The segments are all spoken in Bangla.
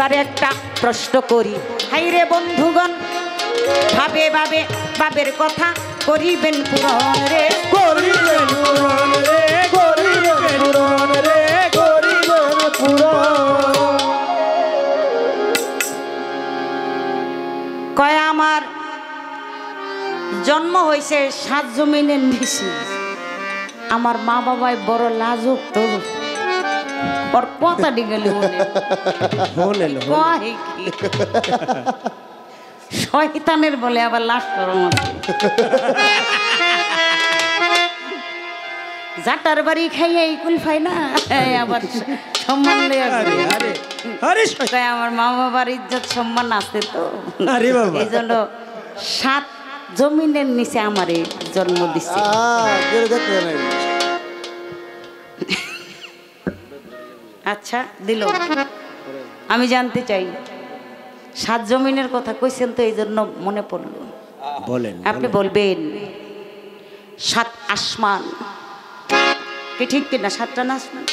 এইবারে একটা প্রশ্ন করি, হাইরে বন্ধুগণ, ভাবে ভাবে বাবের কথা করিবেন পূরণ রে, করিবেন পূরণ রে, করিবেন পূরণ রে, করিবেন পূরণ। কয় আমার জন্ম হয়েছে 7 জমিনের নিচে, আমার মা বাবাই বড় লাজুক, তো ওর কথা ডিগেলে শয়তানের বলে আবার লাশ জাটার বাড়ি খাইয়ে কুল পাই না, আবার সম্মান আমার মা বাবার ইজ্জত সম্মান আছে, তো এই জন্য 7 জমিনের নিচে আমারে জন্ম দিচ্ছে। আচ্ছা দিল, আমি জানতে চাই 7 জমিনের কথা কইছেন তো, এই জন্য মনে পড়লো, বলেন আপনি বলবেন 7 আসমান কি ঠিক কিনা? 7টা না আসমান?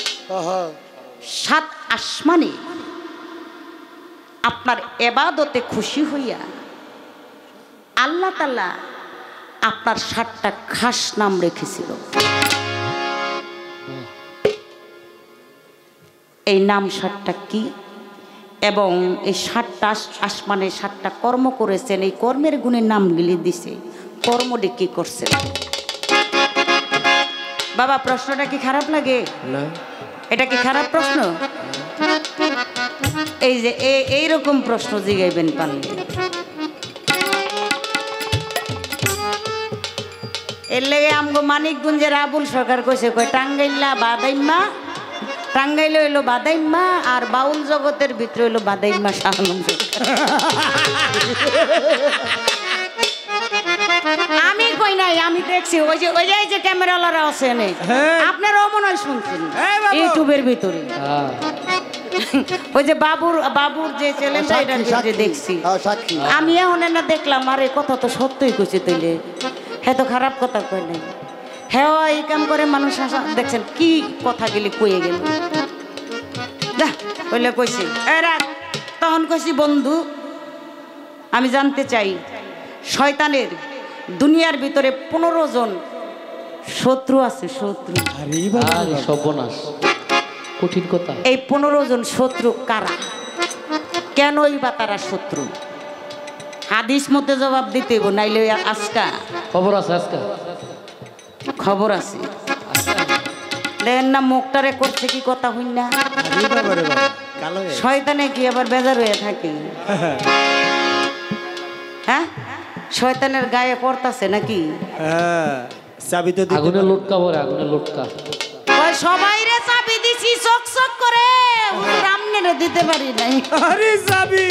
7 আসমানে আপনার ইবাদতে খুশি হইয়া আল্লাহ তাআলা আপনার 7টা খাস নাম রেখেছিল। এই নাম 7টা কি, এবং এই 7টা আসমানে 7টা কর্ম করেছেন, এই কর্মের গুণের নামগুলি দিছে, কর্মটি কি করছেন? বাবা প্রশ্নটা কি খারাপ লাগে? না, এটা কি খারাপ প্রশ্ন? এই যে এইরকম প্রশ্ন জিগাইবেন পারলে, এর লেগে আমগো মানিকগঞ্জের আবুল সরকার কইছে, কয় টাঙ্গাইলা বাদাইম্মা, টাঙ্গাইলে হইলো বাদাইম্মা, আর বাউল জগতের ভিতরে হইলো বাদাইম্মা শাহ আলম সরকার। আমি কই নাই, আমি দেখছি, ওই যে ক্যামেরাওয়ালারা আছে নে, আপনারাও মনে হয় শুনছেন ইউটিউবের ভিতরে, ওই যে বাবুর যে চ্যানেলটা, এটার ভিতরে দেখছি আমি। এখন না দেখলাম, আরে কথা তো সত্যই কইছে, তৈলে হ্যাঁ তো খারাপ কথা কই নাই, হ্যাঁ এই কাম করে মানুষ দেখছেন কি কথা গেলে কয়ে গেল, কইলে কইছি তখন কইছি, বন্ধু আমি জানতে চাই, শয়তানের দুনিয়ার ভিতরে 15 জন শত্রু আছে, শত্রু। সর্বনাশ, কঠিন কথা। এই 15 জন শত্রু কারা, কেনই বা তারা শত্রু? হাদিস মতে জবাব দিতে হইব, নাইলে আজকা খবর আছে, আজকা খবর আছে। দেখেন না মুখটারে করছে কি কথা হইন না, শয়তানে কি আবার বেজার হয়ে থাকে? হ্যাঁ, শয়তানের গায়ে পড়তাছে নাকি? চাবি তো আগুনে লটকা পড়ে, আগুনে লটকা। ওই সবাই রে চাবি দিছি চক চক করে, রামনেরে দিতে পারি নাই। আরে চাবি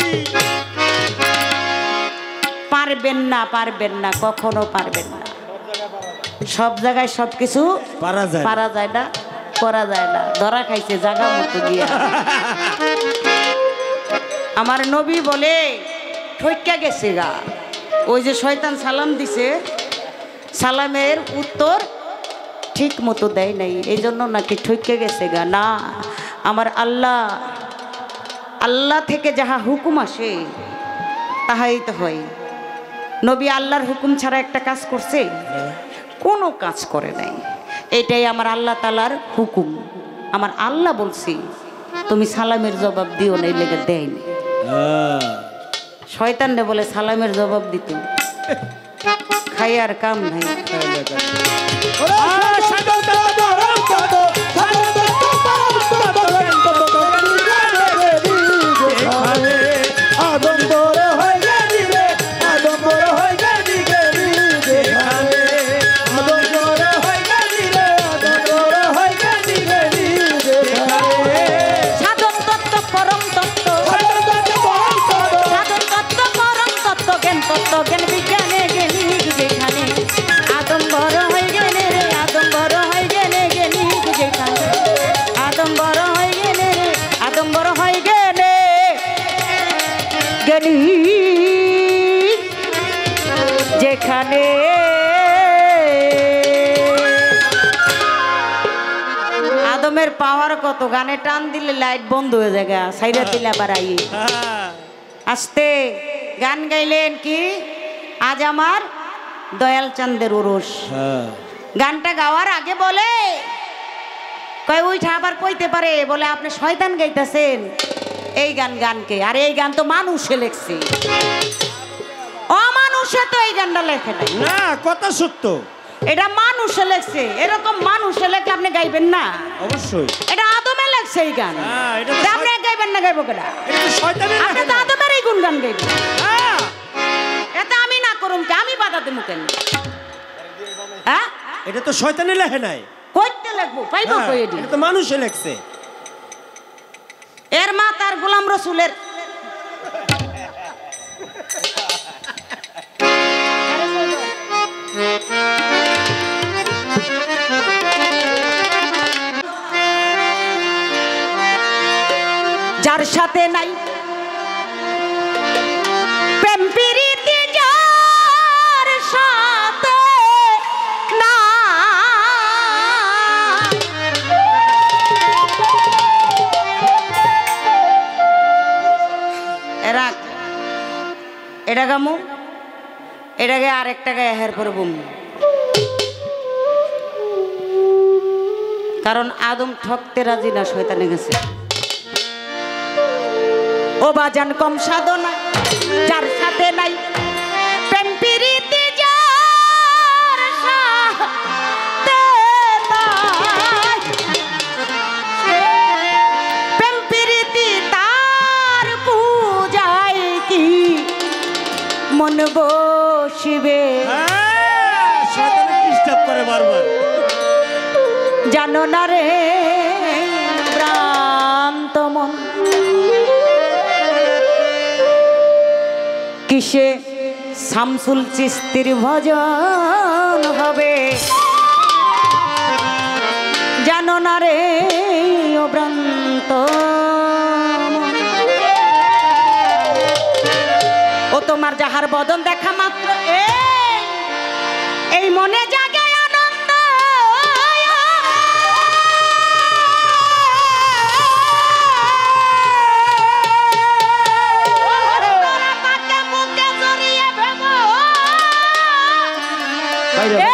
পারবেন না, পারবেন না, কখনো পারবেন না। সব জায়গায় সবকিছু পারা যায় না, করা যায় না, ধরা খাইছে জায়গা মতো গিয়া। আমার নবী বলে ঠইকা গেছে গা, ওই যে শয়তান সালাম দিছে, সালামের উত্তর ঠিক মতো দেয় নাই, এই জন্য নাকি ঠইকা গেছে গা। না, আমার আল্লাহ থেকে যাহা হুকুম আসে তাহাই তো হয়। নবী আল্লাহর হুকুম ছাড়া একটা কাজ করছে? কোনো কাজ করে নাই। এটাই আমার আল্লাহ তাআলার হুকুম। আমার আল্লাহ বলছি তুমি সালামের জবাব দিও না, এই লেগে দেয়নি। শয়তানরে বলে সালামের জবাব দিত, খাই আর কাম নাই। যেখানে আদমের পা পাওয়ার কত, গানে টান দিলে লাইট বন্ধ হয়ে যায়, সাইডা দিলে আবার আইয়ে আস্তে গান গাইলেন কি আজ আমার দয়াল চাঁদের উরুস। গানটা গাওয়ার আগে বলে কয় ওইটা আবার কইতে পারে, বলে আপনি শয়তান গাইতেছেন এই গানকে, আর এই গান তো মানুষে লেখছে, অমানুষে তো এই গানটা লেখে না। কথা সত্য, এটা মানুষে লেখছে, এরকম মানুষে লেখলে আপনি গাইবেন না? অবশ্যই এটা আদমে লেখছে এই গান, আপনি গাইবেন না? গাইবো কেনা? আপনি তো আদমের এই গুণগান গাইবেন, এটা আমি না করুম কে, আমি বাধা দেবো কেন? হ্যাঁ, এটা তো শয়তানে লেখে নাই, কইতে লিখবো পাইবো কই? এটা তো মানুষে লেখছে। এর মা তার গোলাম রসুলের যার সাথে নাই প্রেম প্রীতি, যার সাথে না রাখ, এটা গামু, এটাকে আরেকটা গায়ে হের করে বুম, কারণ আদম ঠকতে রাজি না, শয়তানে গেছে। ও বাজান কম সাধনা যার সাথে নাই প্রেম প্রীতি, যার সাথে নাই প্রেম প্রীতি, তার পূজায় কি মন বসিবে? শয়তানে ডিস্টার্ব করে বারবার, জানো না রে ভ্রান্ত মন, কিসে শামসুল চিস্তির ভজন হবে? জানো না রে ও ভ্রান্ত মন, ও তোমার যাহার বদন দেখা মাত্র এই মনে জাগে আনন্দ,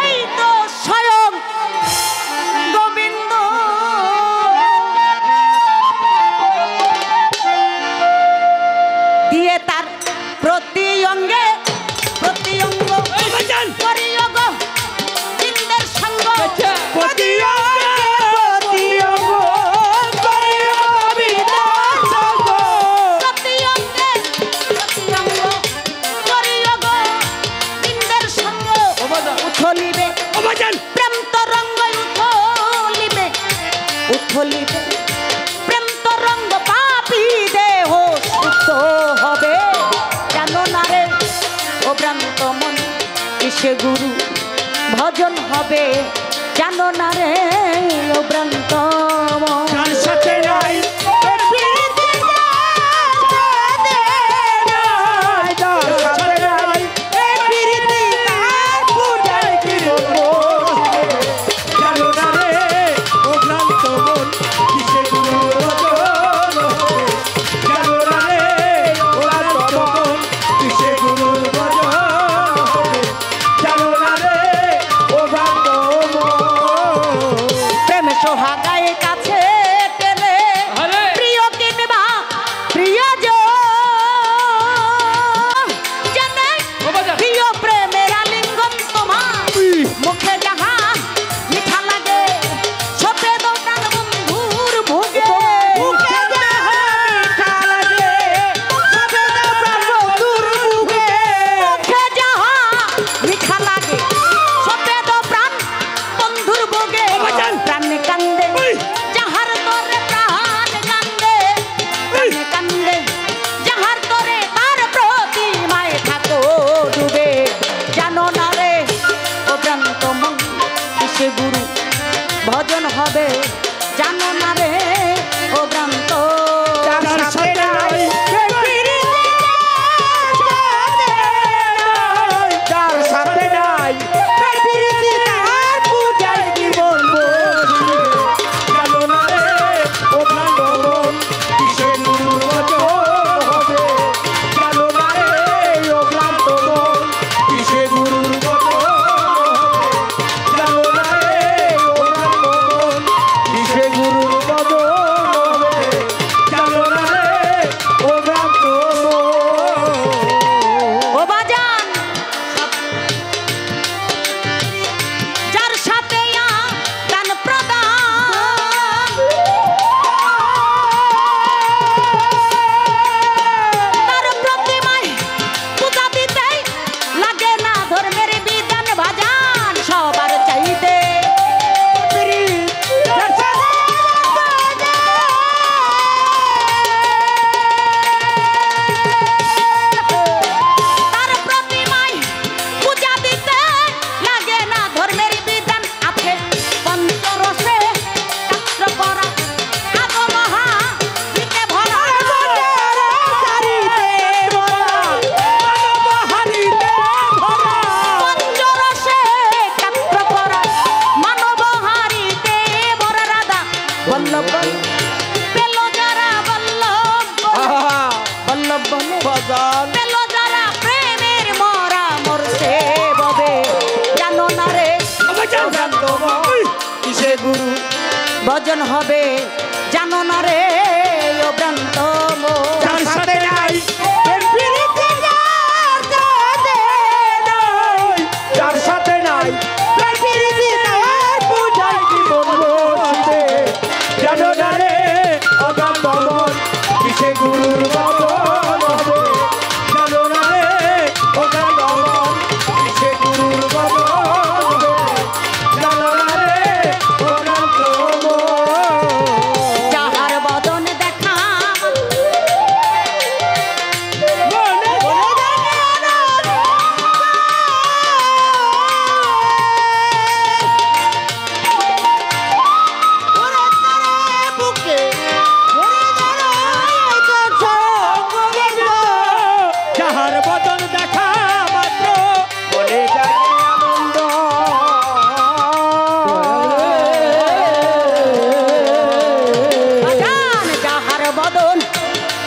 এই তো স্বয়ং গোবিন্দ দিয়ে তার প্রতি অঙ্গে প্রতি অঙ্গ করিয়োগ চিন্দের সঙ্গ, প্রতি অঙ্গে প্রতি অঙ্গ করিয়োগ বিদার সঙ্গ, প্রতি অঙ্গে প্রতি অঙ্গ করিয়োগ চিন্দের সঙ্গ, উথলিবে প্রেম তরঙ্গ, উথলিবে উথলিবে প্রেম তরঙ্গ, পাপী দেহ সুস্থ হবে। জানো না রে ও ভ্রান্ত মন, কিসে গুরু ভজন হবে? জানো না রে ও ভ্রান্ত মন, যার সাথে নাই সোহাগায় ভজন হবে জানো না রে ও ভ্রান্ত মন। যার সাথে নাই যার সাথে নাই পূজায় জীবন বসিতে জানো না রে অগাম ভবন কিসে গুরুর ভবন হবে জানো না রে অগাম ভবন কিসে গুরুর ভবন হবে জানো না রে অগাম ভবন। যাহার বদন দেখা যাহার বদন দেখা মাত্র বলে যায় আনন্দ। বাজান যাহার বদন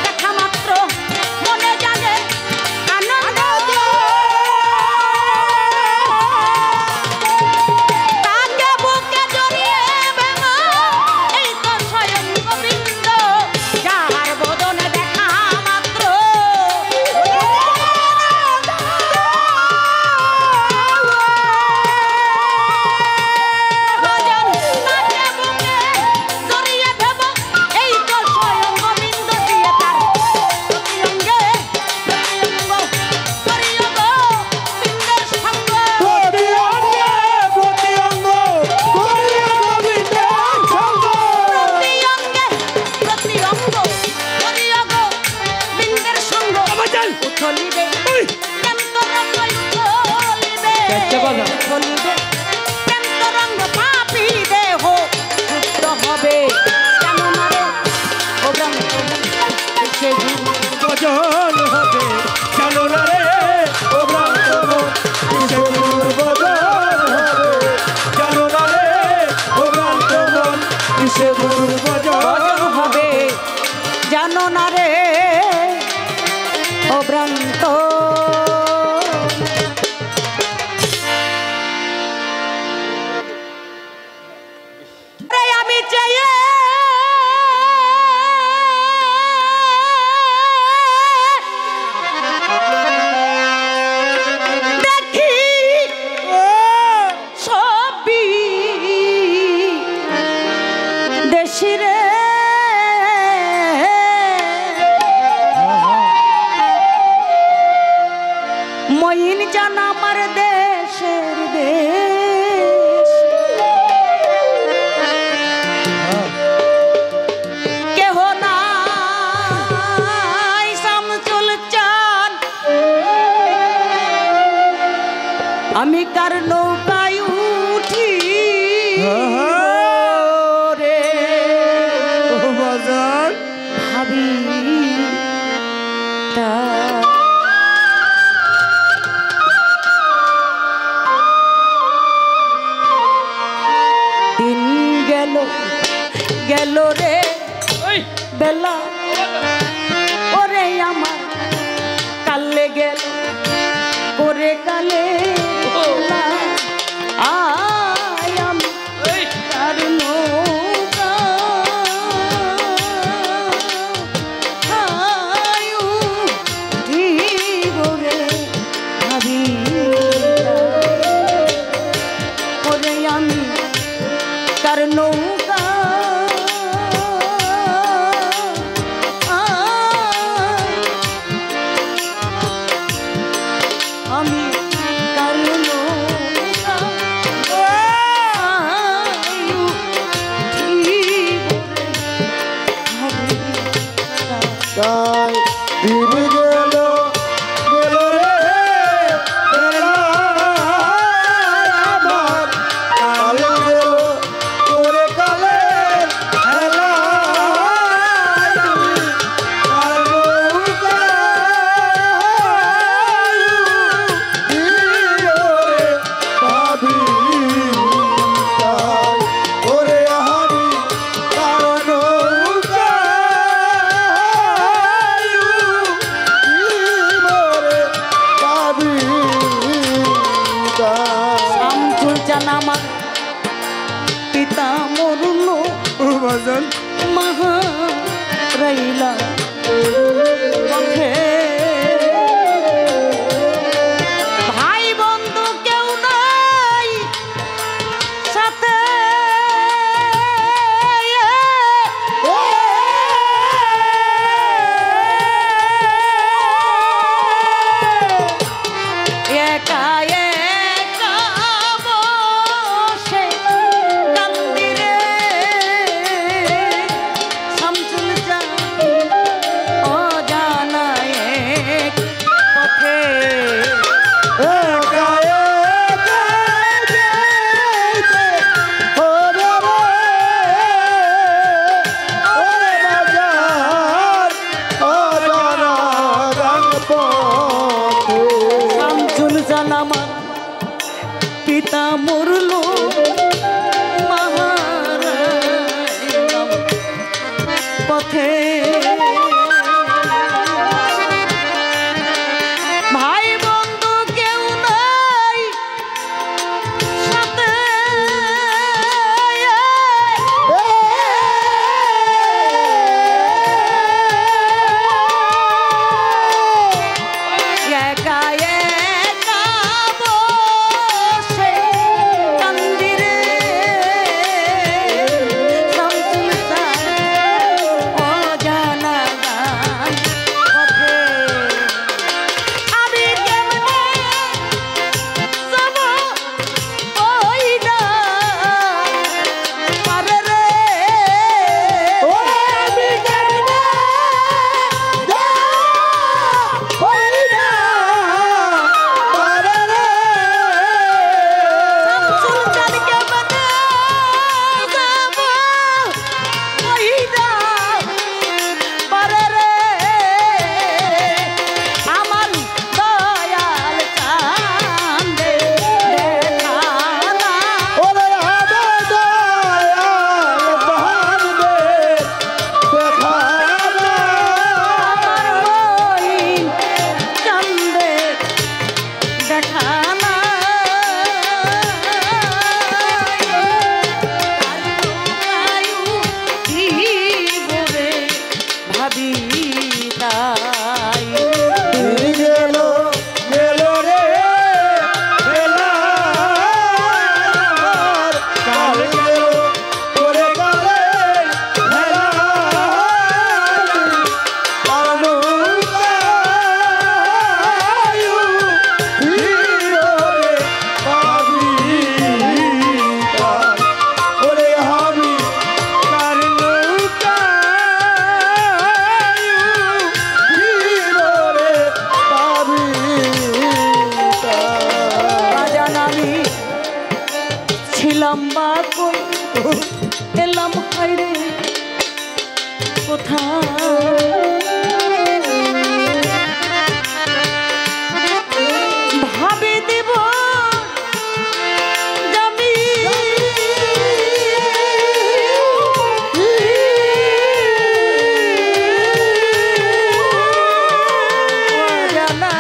দেখা মাত্র মনে জাগে আনন্দ। তাকে বুকে জড়িয়ে বেমা এই তো স্বয়ং গোবিন্দ। যাহার বদন দেখা মাত্র বাজান তাকে বুকে জড়িয়ে ভেব এই তো স্বয়ং গোবিন্দ। দিয়ে তার প্রতি অঙ্গে প্রতি অঙ্গ করিও গোবিন্দের সঙ্গ। প্রতি অঙ্গে প্রতি অঙ্গ করিয়া গোবিন্দের সঙ্গ। প্রতি অঙ্গে প্রতি অঙ্গ করিও গোবিন্দের সঙ্গ। বাজান উথলিবে ওই প্রেম তরঙ্গ উথলিবে। চেষ্টা বাজা। উথলিবে প্রেম তরঙ্গ পাপী দেহ মুক্ত হবে জানো না রে ও ভ্রান্ত সে ভজন হবে জানো না রে ও ভ্রান্ত মন কিসে গুরুর ভজন হবে জানো না রে ও ভ্রান্ত মন কিসে গুরুর ভজন ভজন হবে জানো না রে ও ভ্রান্ত। রে আমি চেয়ে দেখি ছবি দেশি রে মইন জান আমার দেশের দেশ। কেহ নাই শামসুল চাঁদ আমি কার নৌকায় উঠি রে বাজান ভাবি তা দিন গেল গেল রে বেলা ওরে আমার কালে গেল করে কালে বেলা। আয় আমি তার নৌকা আয় উঠিব রে ভাবি ওরে আমি তার নৌকা আমি কার নৌকা উঠিব রে ভাবি তাই দিন গেল গেল রে বেলা আমার কাল গেল করে কালে হেলা কাল নৌকা অজান আমার পিতা মরল মাহারাইলাম পথে ভাই বন্ধু কেউ নাই সাথে একা একা বসে কান্দি রে শামসুল তার অজানা গান পথে আমি কেমনে যাব ওই না পারে রে ও আমি কেমনে শামসুল চাঁদ কেমনে যাব ওই না পারে রে আমার দয়াল চাঁদে দেখা না ওরে হবে দয়াল বহানবে দেখা না আমার মহিন চাঁদে দেখা না ভাবি তাই গেল গেল রে বেলার কাল গেল করে কালে ভেলা কারণু কায়ু হিরো রে পাবি তাই ওরে হাবি কারণু কায়ু হিরো রে পাবি তাই বাজান আমি ছিলাম বাকুল এলাম হাইরে কোথায় ভাবি দিব জমি জানা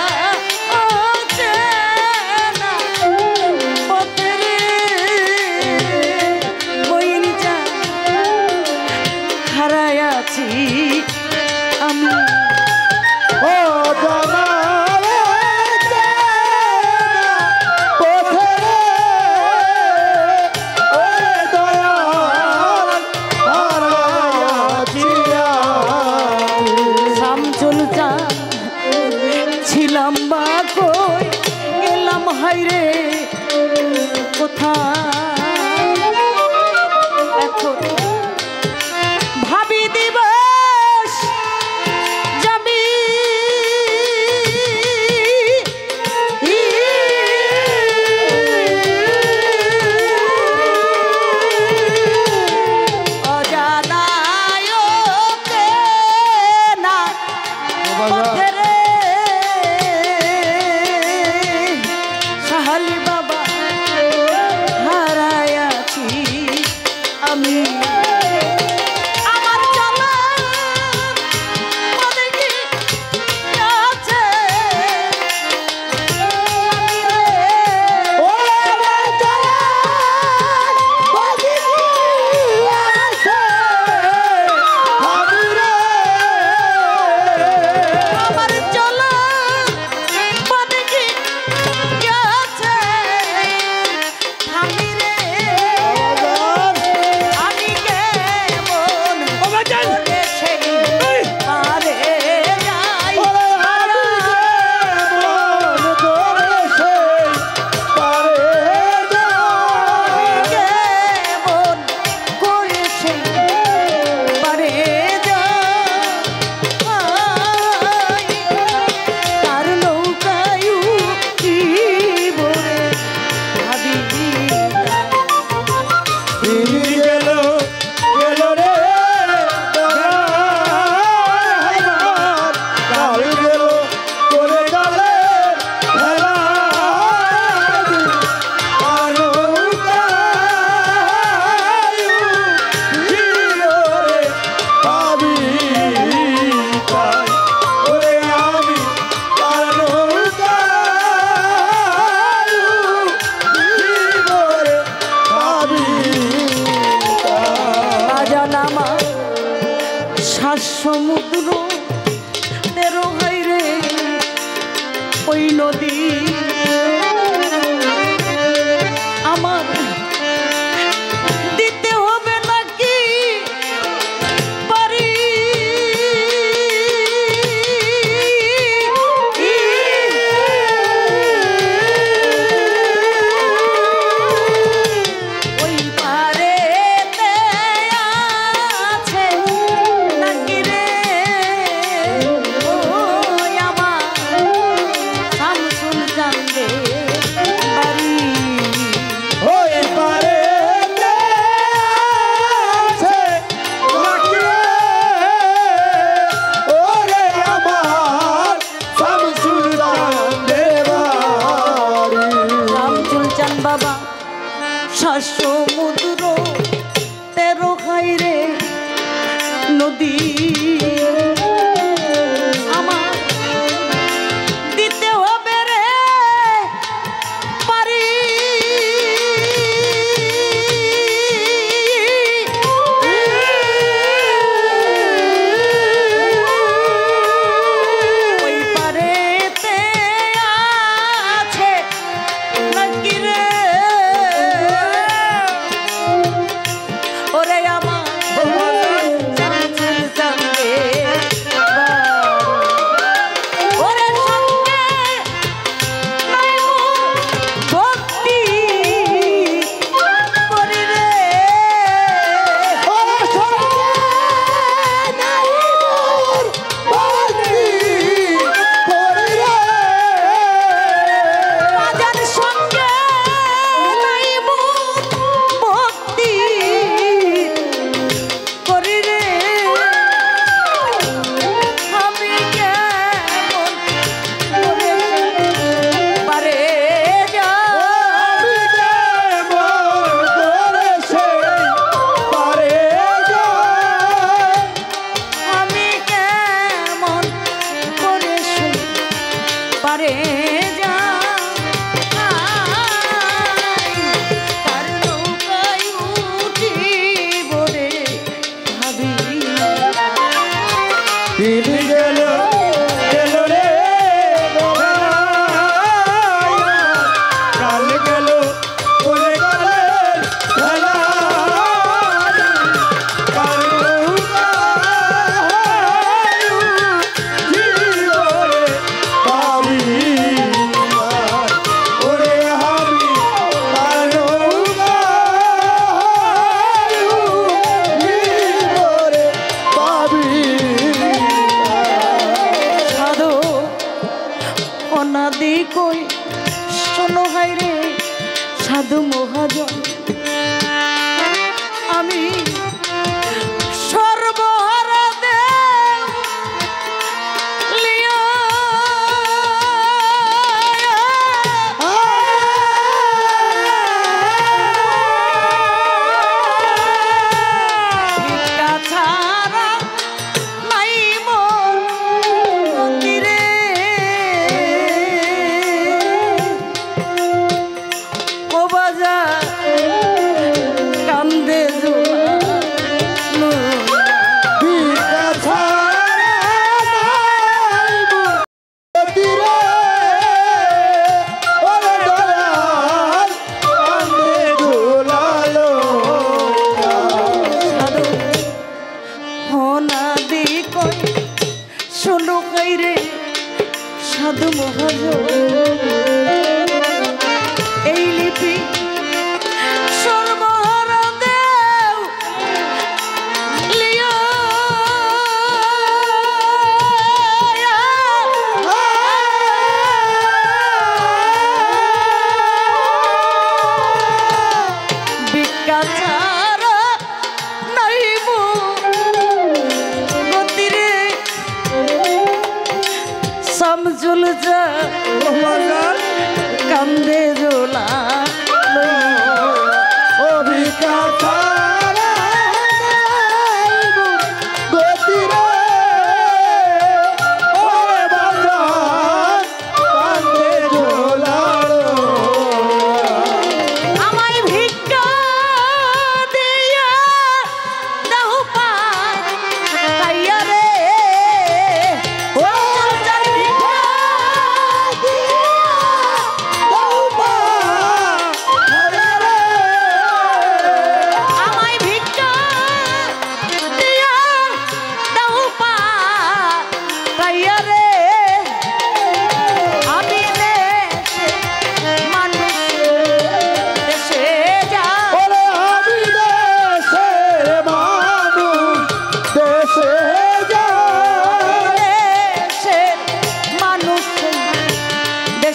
অচেনা পথে রে বইন যা হারায় আছি আমি ও জানা রে পথে ওরে দয়াল হারাইয়া শামসুল চাঁদ ছিলাম বা কই এলাম হাইরে কোথায় এখন ভাবি দিবস যাবি অজানায় না পথে রে সাহালি বাবা হারায় আছি আমি নদী আমার দিতে হবে নাকি পারি ওই পারেতে আছে নাকি রে ও আমার শামসুল চাঁদে বাড়ি ওই পারেতে আছে নাকি রে ওরে আমার শামসুল চাঁদের বাড়ি। শামসুল চাঁদ বাবা সমুদ্র 13 খাইরে নদী আমার দিতে হবে রে পারি ওই পারেতে আছে নাকি রে ওরে আমার শামসুল চাঁদে ওরে সঙ্গে নাই ভক্তি করি রে ওরে সঙ্গে নাই মোর ভক্তি করি রে। রাজার সঙ্গে নাই ভক্তি করি রে আমি কেমন করে পারে যা আমি কেমন করে সেই পারে যাই। আমি কেমন করে পারে যা তার নৌকায় উঠিব রে ভাবি তিনি গেল গেল রে কাল গেল করে গেলে খেলা কাল জীবনে পাবি ওরে আমি কাল জীবনে পাবি। সাধু অনাদি কই শোনো ভাই রে সাধু মহাজন আমি সর্বহারা দেব লিয়া ভিক্ষা ছাড়া নাই মোর গতি রে ও বাজার কান্দে জোয়ার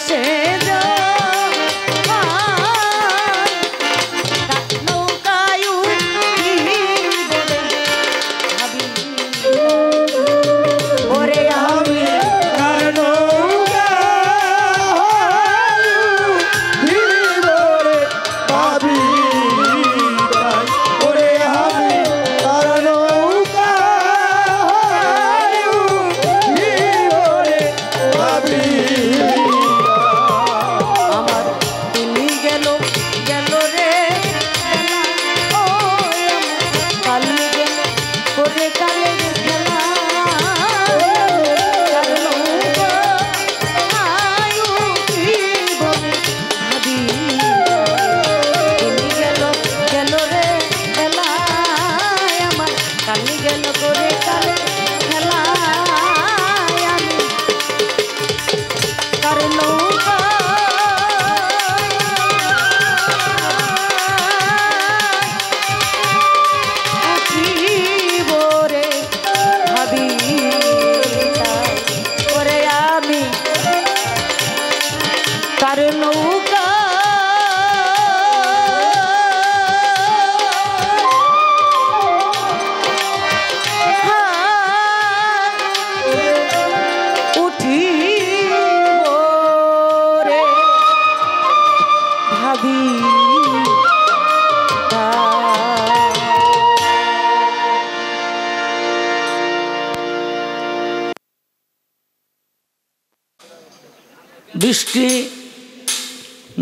সে বৃষ্টি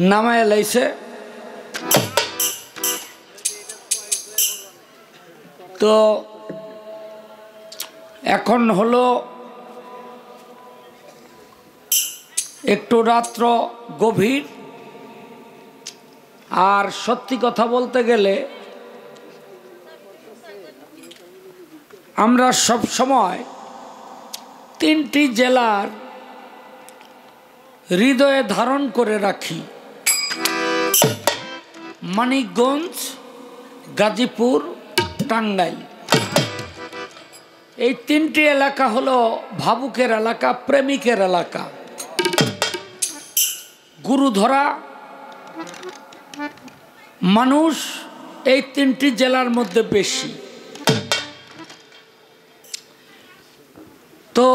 নামায় লাইছে তো এখন হলো একটু রাত্র গভীর আর সত্যি কথা বলতে গেলে আমরা সব সময় তিনটি জেলার হৃদয়ে ধারণ করে রাখি মানিকগঞ্জ গাজীপুর টাঙ্গাইল এই তিনটি এলাকা হলো ভাবুকের এলাকা প্রেমিকের এলাকা গুরুধরা মানুষ এই তিনটি জেলার মধ্যে বেশি তো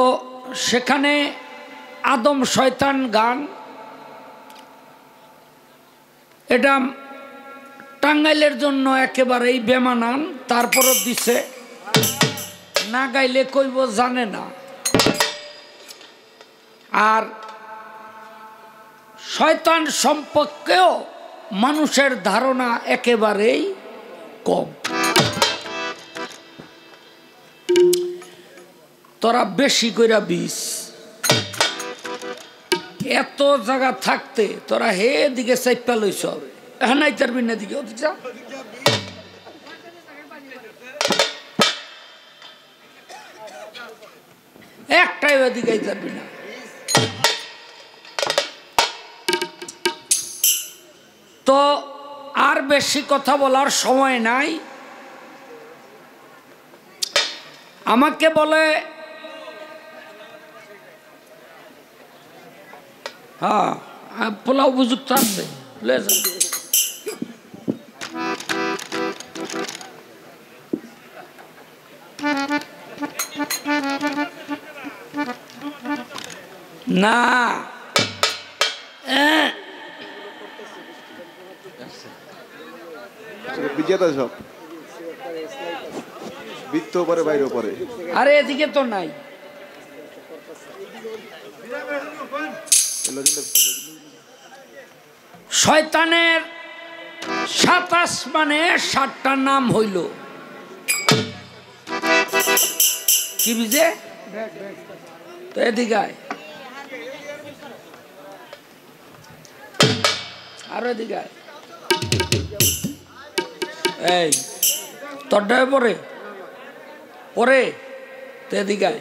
সেখানে আদম শয়তান গান এটা টাঙ্গাইলের জন্য একেবারেই বেমানান তারপরও দিছে না গাইলে কইব জানে না আর শয়তান সম্পর্কেও মানুষের ধারণা একেবারেই কম তোরা বেশি কইরা বিষ এত জায়গা থাকতে তোরা হে দিকে চাইপা লইছ নাই তার বিনা দিকে একটাই ওদিকে যাবি না তো আর বেশি কথা বলার সময় নাই আমাকে বলে হ্যাঁ পোলাও উপযুক্ত আছে না বিজেতা সব বৃত্ত পরে বাইরে পরে আরে এদিকে তো নাই শয়তানের 27 মানে 7টা নাম হইল কি বুঝে তো এদিকে আরো এদিকে এই তোরটায় পরে পরে তো এদিকে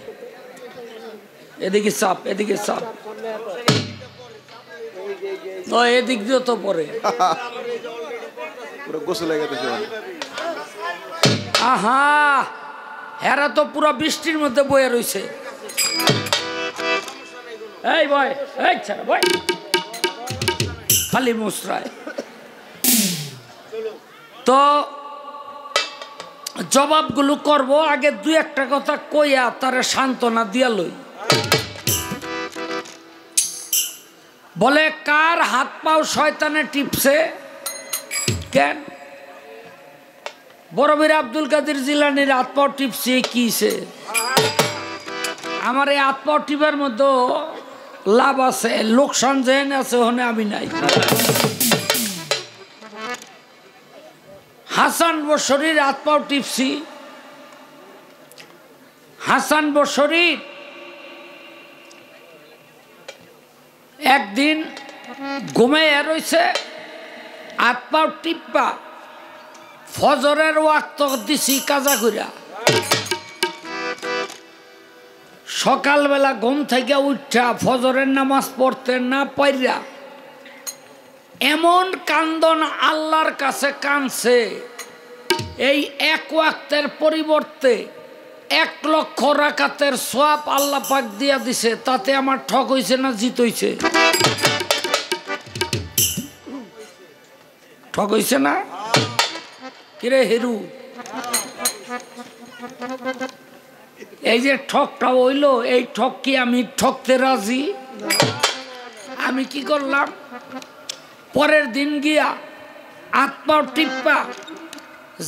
এদিকে চাপ এদিকে চাপ ও এদিক দিয়ে তো পরে আহা হেরা তো পুরো বৃষ্টির মধ্যে বয়ে রয়েছে এই বয় এই ছাড়া বয় খালি মুসরায়। তো জবাবগুলো করব, আগে দুই একটা কথা কইয়া তারে সান্ত্বনা দিয়া লই। বলে কার হাত পাও শয়তানে টিপছে? কেন বড় বীর আব্দুল কাদের জিলানির হাত পাও টিপছে কিসে? আমার এই হাত পাও টিপার মধ্যে লাভ আছে, লোকসান যেন আছে ওখানে আমি নাই। হাসান বশরীর হাত পাও টিপছি। হাসান বশরীর একদিন ঘুমাইয়া রইছে, হাত পাও টিপ্পা ফজরের ওয়াক্ত দিছি কাজা কইরা। সকালবেলা ঘুম থেকে উঠা ফজরের নামাজ পড়তে না পাইরা এমন কান্দন আল্লাহর কাছে কানছে, এই এক ওয়াক্তের পরিবর্তে 1 লক্ষ রাকাতের সওয়াব আল্লাহ পাক দিয়া দিছে। তাতে আমার ঠক হইছে না জিত হইছে? ঠক হইছে না? কিরে হেরু, এই যে ঠকটা হইলো, এই ঠক কি আমি ঠকতে রাজি? আমি কি করলাম, পরের দিন গিয়া হাত পাও টিপ্পা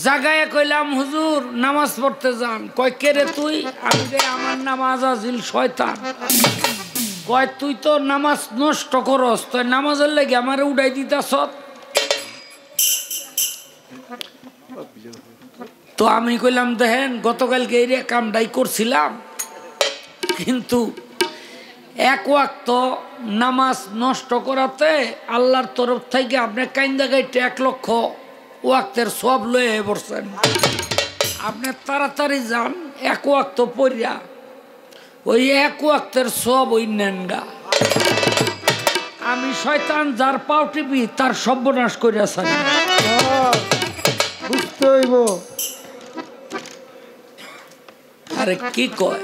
জাগায় কইলাম, হুজুর নামাজ পড়তে যান। কয় কে রে তুই? আমি রে আমার নাম আজাজিল শয়তান। কয় তুই তো নামাজ নষ্ট করস, তুই নামাজের লেগে আমারে উড়াই দিতাস। তো আমি কইলাম দেখেন গতকালকে এই কামটাই করছিলাম, কিন্তু এক ওয়াক্ত নামাজ নষ্ট করাতে আল্লাহর তরফ থেকে আপনি কাইন্দা গাইতে 1 লক্ষ ওয়াক্তের সব লয়ে পড়ছেন। আপনি তাড়াতাড়ি যান, 1 ওয়াক্ত পড়িয়া ওই 1 ওয়াক্তের সব ওই নেনগা। আমি শয়তান যার পাও টিপি তার সর্বনাশ করিয়া ছাড়ি। বুঝতে হইব। আরে কি কয়?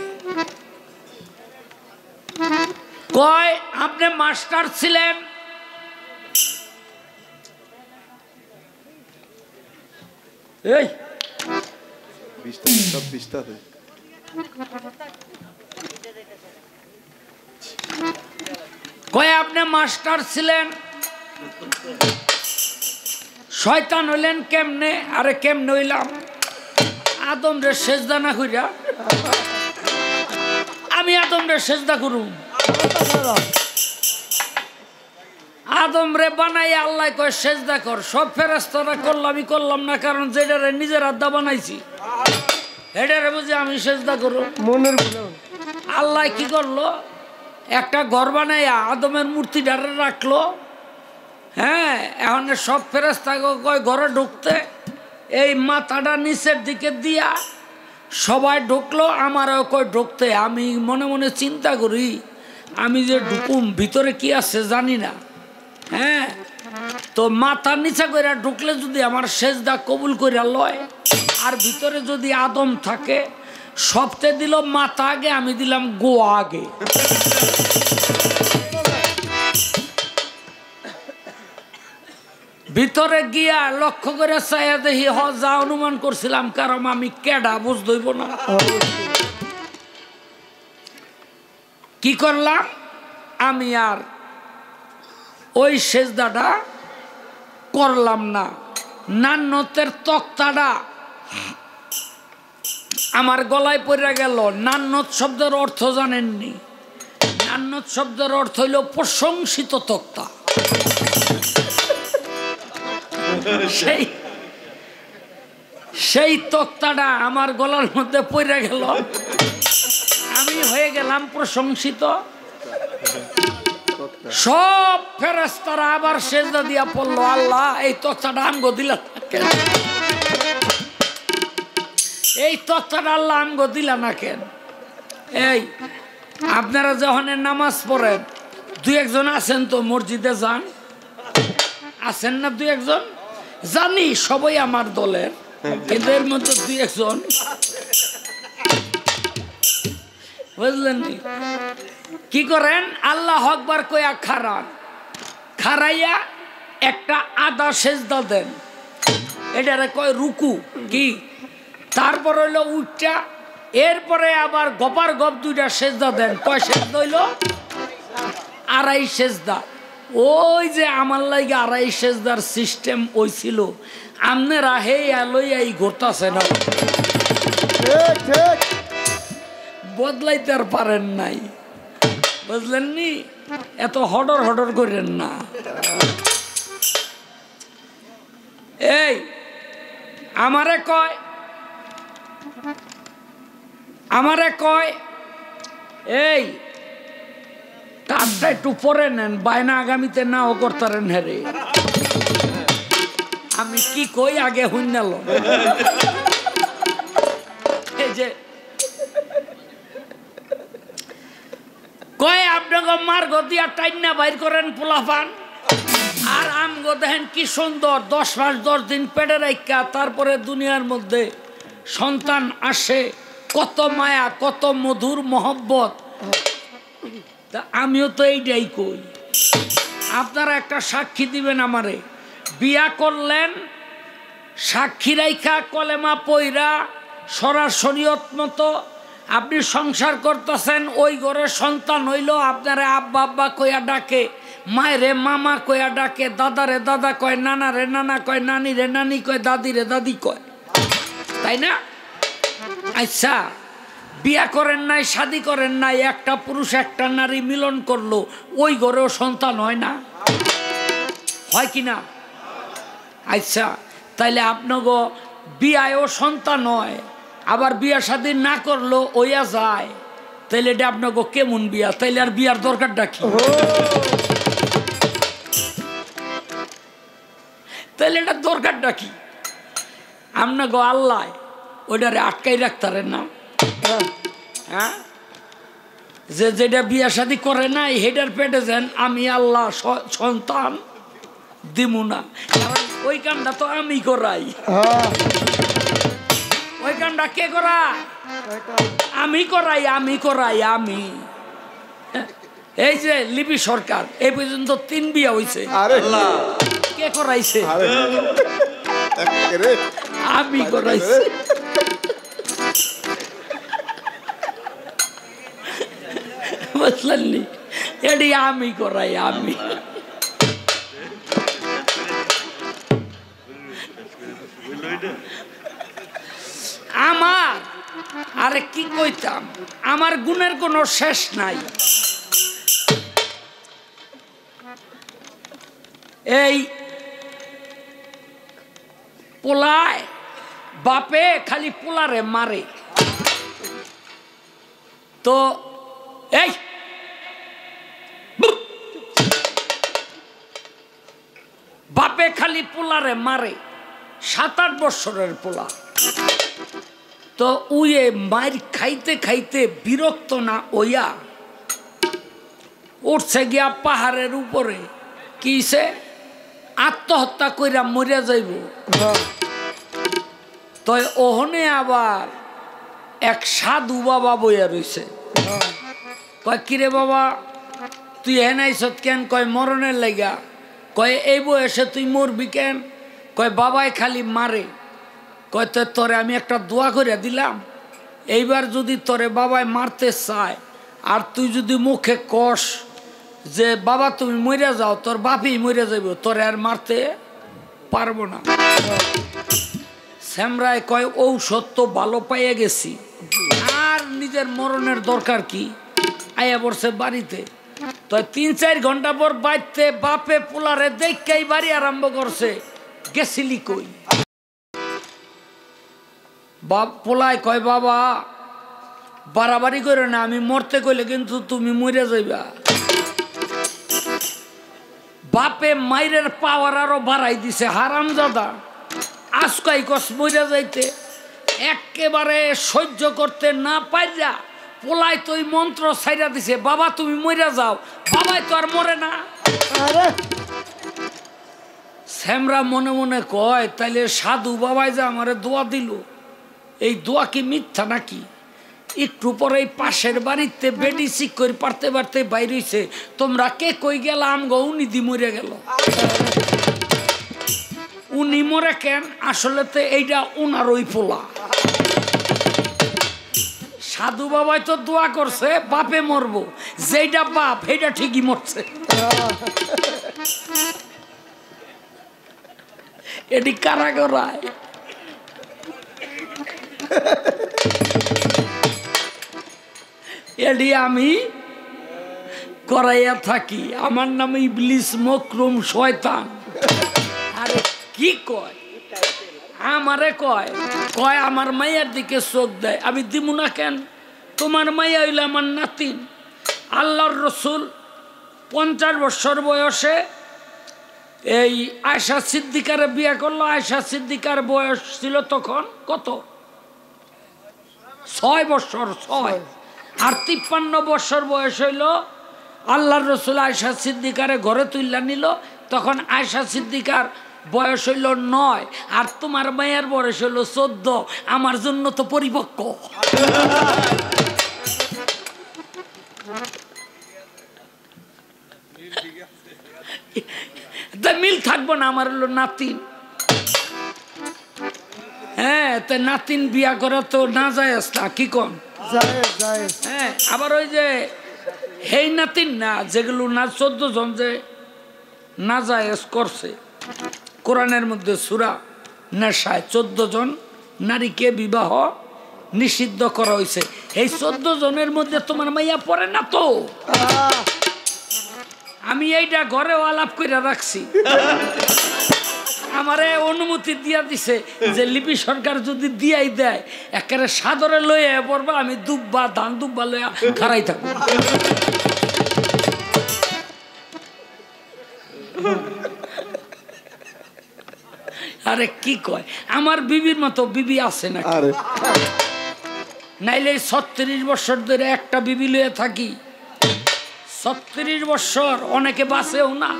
কয় আপনি মাস্টার ছিলেন, এই সব বিস্তার কয় আপনি মাস্টার ছিলেন, শয়তান হইলেন কেমনে? আরে কেমনে হইলাম? আদম রে সেজদা না কইরা আমি আদম রে সেজদা করুম? আদম রে বানাই আল্লাহ কয় সেজদা কর। সব ফেরেশতারা করলামই করলাম না, কারণ যেটারে নিজের আদ্দা বানাইছি এটারে বুঝি আমি সেজদা করুম? মনের আল্লাহ কি করলো, একটা ঘর বানাইয়া আদমের মূর্তিটারে রাখলো। হ্যাঁ, এখন সব ফেরেশতাকে কয় ঘরে ঢুকতে, এই মাথাটা নিচের দিকে দিয়া সবাই ঢুকলো, আমারও কয় ঢুকতে। আমি মনে মনে চিন্তা করি, আমি যে ঢুকুম ভিতরে কি আছে জানি না। হ্যাঁ, তো মাথার নিচে করে ঢুকলে যদি আমার সেজদা কবুল করে লয়, আর ভিতরে যদি আদম থাকে, সবতে দিল মাথা আগে, আমি দিলাম গোয়া আগে। ভিতরে গিয়া লক্ষ্য করে চাইয়া দেখি যা অনুমান করছিলাম, কারণ আমি কেডা বুঝ দইব না। কি করলাম, আমি আর ওই সেজদাটা করলাম না। নান্নতের তক্তাটা আমার গলায় পড়ে গেল। নান্নত শব্দের অর্থ জানেননি? নান্নত শব্দের অর্থ হইল প্রশংসিত তক্তা। সেই তক্তাটা আমার গলার মধ্যে পড়ে গেল, আমি হয়ে গেলাম প্রশংসিত। সব ফেরেশতারা আবার সেজদা দিয়া পড়লো, আল্লাহ এই তক্তাটা আমগো দিলা কেন? এই তক্তাটা আল্লাহ আমগো দিলা না কেন? এই আপনারা যখন নামাজ পড়েন, 2-1 জন আছেন তো মসজিদে যান, আছেন না 2-1 জন? জানি সবাই আমার দলের, কিন্তু এর মধ্যে 2-1 জন বুঝলেন কি করেন, আল্লাহ আকবার কইয়া খারান, খারাইয়া একটা আদা সেজদা দেন, এটারে কয় রুকু কি। তারপর হইলো উঠটা, এরপরে আবার গপার গপ 2টা সেজদা দেন। কয় সেজদা হইল? 2.5 সেজদা। ওই যে আমার লাগে 2.5 সেজদার সিস্টেম ওই ছিল, আপনারা হে আলোই এই ঘুরতেছে না, বদলাইতে আর পারেন নাই, বুঝলেন নি? এত হডর হডর করেন না। এই আমারে কয় এই টাপটা একটু পরে নেন, বায়না আগামীতে নাও করতারেন। হেরে আমি কি কই আগে হুইনাল। এই যে কয় আপনাকে মার গতিয়া টাইনা বাইর করেন পোলাপান, আর আমগো দেখেন কি সুন্দর 10 মাস 10 দিন পেটে রাখা, তারপরে দুনিয়ার মধ্যে সন্তান আসে, কত মায়া, কত মধুর মহব্বত। তা আমিও তো এইটাই কই, আপনারা একটা সাক্ষী দিবেন আমারে। বিয়া করলেন, সাক্ষী রাইখা কলেমা পইরা সরাসরিয়ত মতো আপনি সংসার করতেছেন, ওই ঘরে সন্তান হইল, আপনারে আব্বা আব্বা কইয়া ডাকে, মায়েরে মামা কইয়া ডাকে, দাদারে দাদা কয়, নানা রে নানা কয়, নানি রে নানি কয়, দাদি রে দাদি কয়, তাই না? আচ্ছা, বিয়া করেন নাই, শাদি করেন নাই, একটা পুরুষ একটা নারী মিলন করলো, ওই ঘরেও সন্তান হয় না? হয় কি না? আচ্ছা, তাইলে আপনাগো বিয়ায়ও সন্তান হয়, আবার বিয়া শাদি না করলো ওইয়া যায়, তাইলে এটা আপনাগো কেমন বিয়া? তাইলে আর বিয়ার দরকারটা কি? তাইলে এটা দরকারটা কি? আপনাগো আল্লাহ ওইটারে আটকাই রাখতারেন না? হ্যাঁ, যে যেটা বিয়া শাদি করে নাই হেটার পেটে যেন আমি আল্লাহ সন্তান দিমু না, কারণ ওই কামটা তো আমি করাই। ওই কামটা কে করায়? আমি করাই, আমি করাই, আমি। এই যে লিপি সরকার এই পর্যন্ত 3 বিয়া হয়েছে, কে করাইছে? আমি করাইছি। বুঝলেন নি? এটি আমি করাই, আমি। আমার আরে কি কইতাম, আমার গুণের কোনো শেষ নাই। এই পোলায় বাপে খালি পোলারে মারে, তো এই বাপে খালি পোলারে মারে, 7-8 বছরের পোলা। তো উয়ে মার খাইতে খাইতে বিরক্ত না ওইয়া উঠছে গিয়া পাহাড়ের উপরে, কিসে আত্মহত্যা কইরা মরিয়া যাইব। তো ওহনে আবার এক সাধু বাবা বইয়া রইছে, কয় কিরে বাবা তুই হেনাইছত কেন? কয় মরণের লাইগা। কয় এই বয়সে তুই মরবি কেন? কয় বাবাই খালি মারে। কয় তো তোরে আমি একটা দোয়া করে দিলাম, এইবার যদি তোরে বাবাই মারতে চায় আর তুই যদি মুখে কস যে বাবা তুমি মরে যাও, তোর বাপই মরে যাইব, তোরে আর মারতে পারবো না। শ্যামরায় কয় ঔষধ তো ভালো পাইয়া গেছি, আর নিজের মরণের দরকার কি? আয়া পড়ছে বাড়িতে। তো 3-4 ঘন্টা পর বাইতে বাপে পোলারে দেখেই বাড়ি আরম্ভ করছে, গেছিলি কই? বাপ পোলায় কয় বাবা বাড়াবাড়ি করে না, আমি মরতে কইলে কিন্তু তুমি মরে যাইবা। বাপে মাইরের পাওয়ার আরো বাড়াই দিছে, হারামজাদা আজকাই কস মরে যাইতে। একেবারে সহ্য করতে না পাইরা পোলায় তো মন্ত্র ছাইরা দিছে, বাবা তুমি মরে যাও। বাবাই তো আর মরে না। শ্যামরা মনে মনে কয় তাইলে সাধু বাবাই যে আমারে দোয়া দিল, এই দোয়া কি মিথ্যা নাকি? একটু পরে পাশের বাড়িতে বেডি চিক করে পারতে পারতে বাইর হইছে, তোমরা কে কই গেলাম গো, উনি দি মরে গেল। উনি মরে কেন? আসলে তো এইটা উনার ওই পোলা। সাধু বাবাই তো দোয়া করছে বাপে মরবো, যেটা বাপ সেইটা ঠিকই মরছে। এটি কারা করায়? এটি আমি করাইয়া থাকি। আমার নাম ইবলিস মকরুম শয়তান। আরে কি কয় আমারে? কয় কয় আমার মাইয়ার দিকে চোখ দেয়। আমি দিমু না কেন? তোমার মাইয়া হইলে আমার নাতিন। আল্লাহর রসুল 50 বছর বয়সে এই আয়েশা সিদ্দিকারে বিয়ে করলো। আয়েশা সিদ্দিকার বয়স ছিল তখন কত? 6 বছর। 6 আর 53 বছর বয়স হইল। আল্লাহর রসুল আয়েশা সিদ্দিকারে ঘরে তুইলা নিল। তখন আয়েশা সিদ্দিকার বয়স হইল 9 আর তোমার মায়ের বয়স হইল 14। আমার জন্য তো পরিপক্ক। মিল থাকবো না? আমার হলো নাতিন। হ্যাঁ, তো নাতিন বিয়া করা তো না যায় না, কি কন? হ্যাঁ, আবার ওই যে হেই নাতিন না, যেগুলো না 14 জন যে না যায় করছে কোরআনের মধ্যে সূরা নেশায় 14 জন নারীকে বিবাহ নিষিদ্ধ করা হয়েছে। এই 14 জনের মধ্যে তোমার মাইয়া পড়ে না তো? আমি এইটা ঘরেও আলাপ করে রাখছি। আমারে অনুমতি দিয়া দিছে যে লিপি সরকার যদি দিয়াই দেয় একেবারে সাদরে লইয়া পড়বা, আমি দুব্বা ধান দুব্বা লইয়া খারাই থাকবো। আরে কি কয়? আমার বিবির মতো বিবি আছে না? নাইলে 36 বছর ধরে একটা বিবি লইয়া থাকি। 36 বছর অনেকে বাঁচেও না।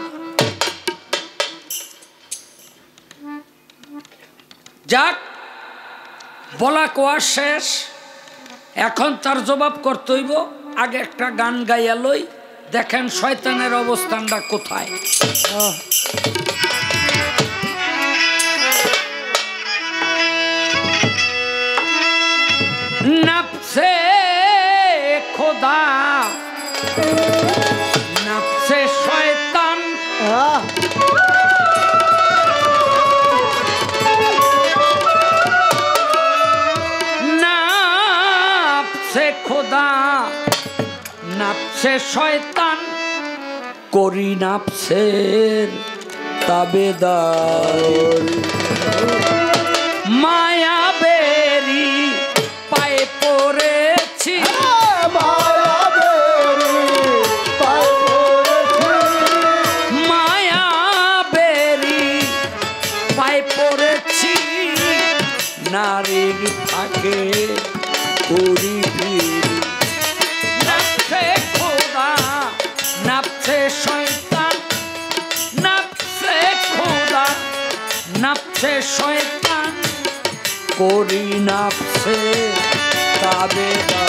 যাক, বলা কোয়া শেষ। এখন তার জবাব করতে হইব। আগে একটা গান গাইয়া লই, দেখেন শয়তানের অবস্থানটা কোথায়। নফসে খোদা নফসে শয়তান, নফসে খোদা নফসে শয়তান, করি নফসের তাবেদার। মায়া বেরি পায়ে পড়েছি, মায়া বেরি পায়ে পড়েছি, নারীর থাকে করি নফসে খোদা নফসে শয়তান, নফসে খোদা নফসে শয়তান, করি নফসে তাবেদার।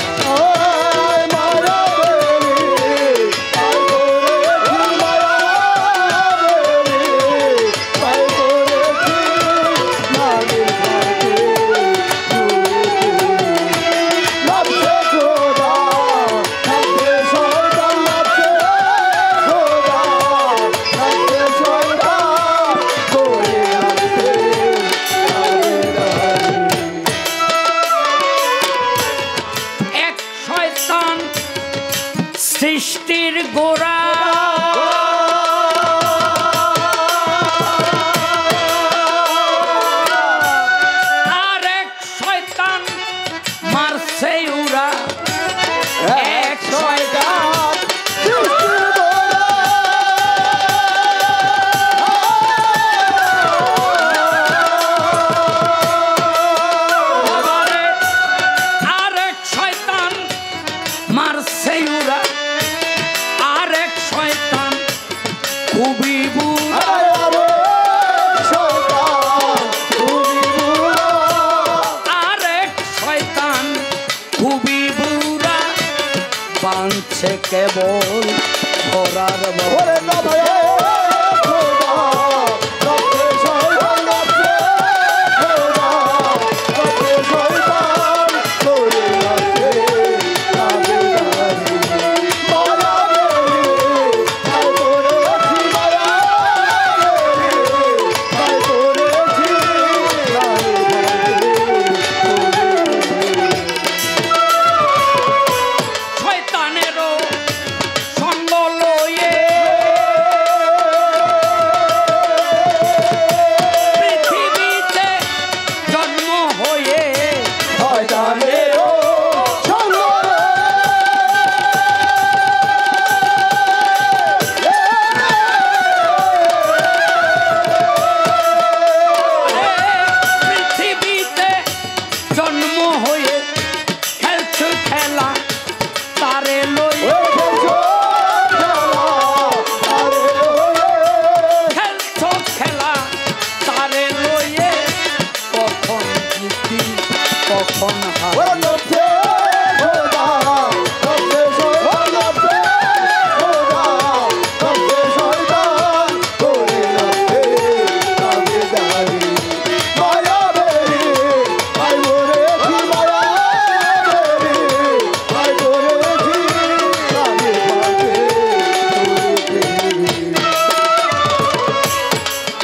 সৃষ্টির গোড়া আর এক শয়তান মারছে উড়া, এক শয়তান আর এক শয়তান মারছে উড়া, খুবই বুড়া, আরেক শয়তান খুবই সে কেবল ধরার ওরে নবে খোদা নবে শয়তান নবে খোদা নবে শয়তান করে আছে তাবেদারি মায়া রে আই করেছি মায়া রে আই করেছি শয়তানেরও সঙ্গ লয়ে পৃথিবীতে জন্ম হয়ে শয়তানেরও সঙ্গ পৃথিবীতে জন্ম হয়ে খেলছ খেলা তারে লয়ে খেলছ খেলা তারে লয়ে কখন জিতি কখন হার